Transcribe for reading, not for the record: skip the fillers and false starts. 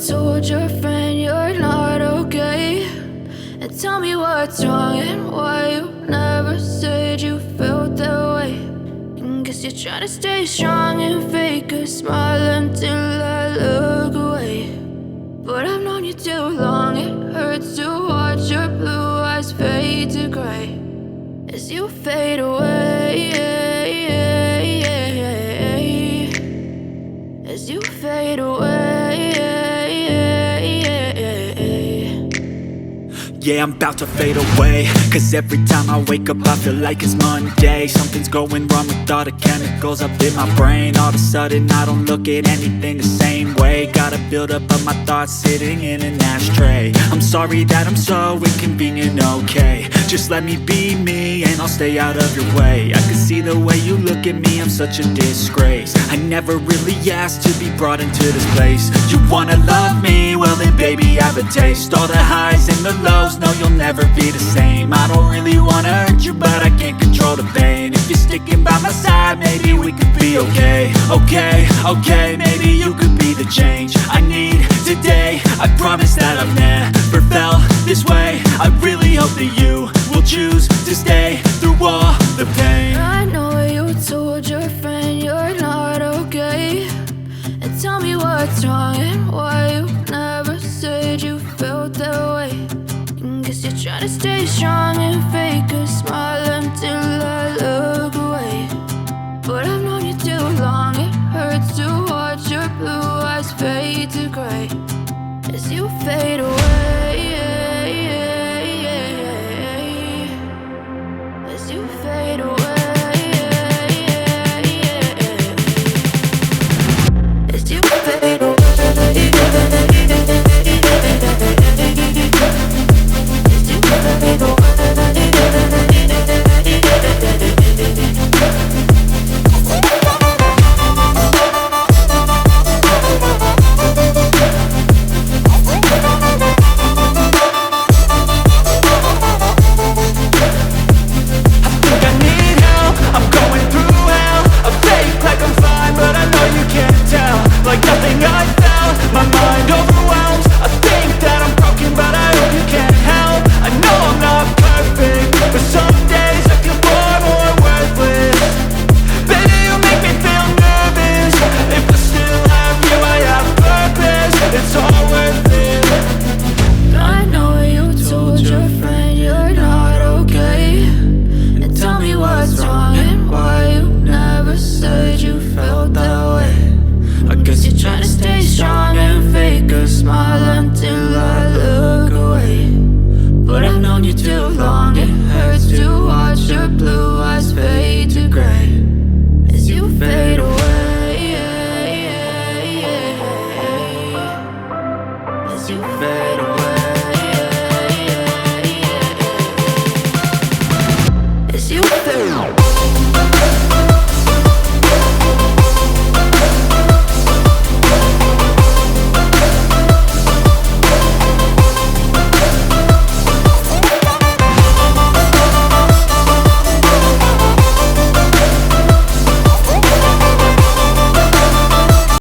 told your friend you're not okay, and tell me what's wrong and why you never said you felt that way. And guess you're trying to stay strong and fake a smile until I look away. But I've known you too long, it hurts to watch your blue eyes fade to gray as you fade away, as you fade away. Yeah, I'm about to fade away, cause every time I wake up I feel like it's Monday. Something's going wrong with all the chemicals up in my brain. All of a sudden I don't look at anything the same way. Gotta build up of my thoughts sitting in an ashtray. I'm sorry that I'm so inconvenient, okay. Just let me be me and I'll stay out of your way. I can see the way you look at me, I'm such a disgrace. I never really asked to be brought into this place. You wanna love me? Well then baby I have a taste. All the highs and the lows, no you'll never be the same. I don't really wanna hurt you but I can't control the pain. If you're sticking by my side maybe we could be okay. Okay, maybe you could be the change I need today. I promise that I've never felt this way. I really hope that you will choose to stay through all the pain. I know you told your friend you're not okay, and tell me what's wrong and why you never said you felt that way. And guess you're trying to stay strong and fake a smile until I look away. But I've known you too long, it hurts to watch your blue eyes fade to gray as you fade away, as you fade away, as you fade away. Like nothing I felt, my mind overwhelmed. I think that I'm broken but I hope you can't help. I know I'm not perfect, but some days I feel far more worthless. Baby, you make me feel nervous. If I still have you, I have purpose. It's all worth it. I know you told your friend you're not okay, and tell me what's wrong and why you never said you felt that way. I guess you're trying to stay strong and fake a smile until I look away. But I've known you too long, it hurts to watch your blue eyes fade to gray as you fade away, as you fade.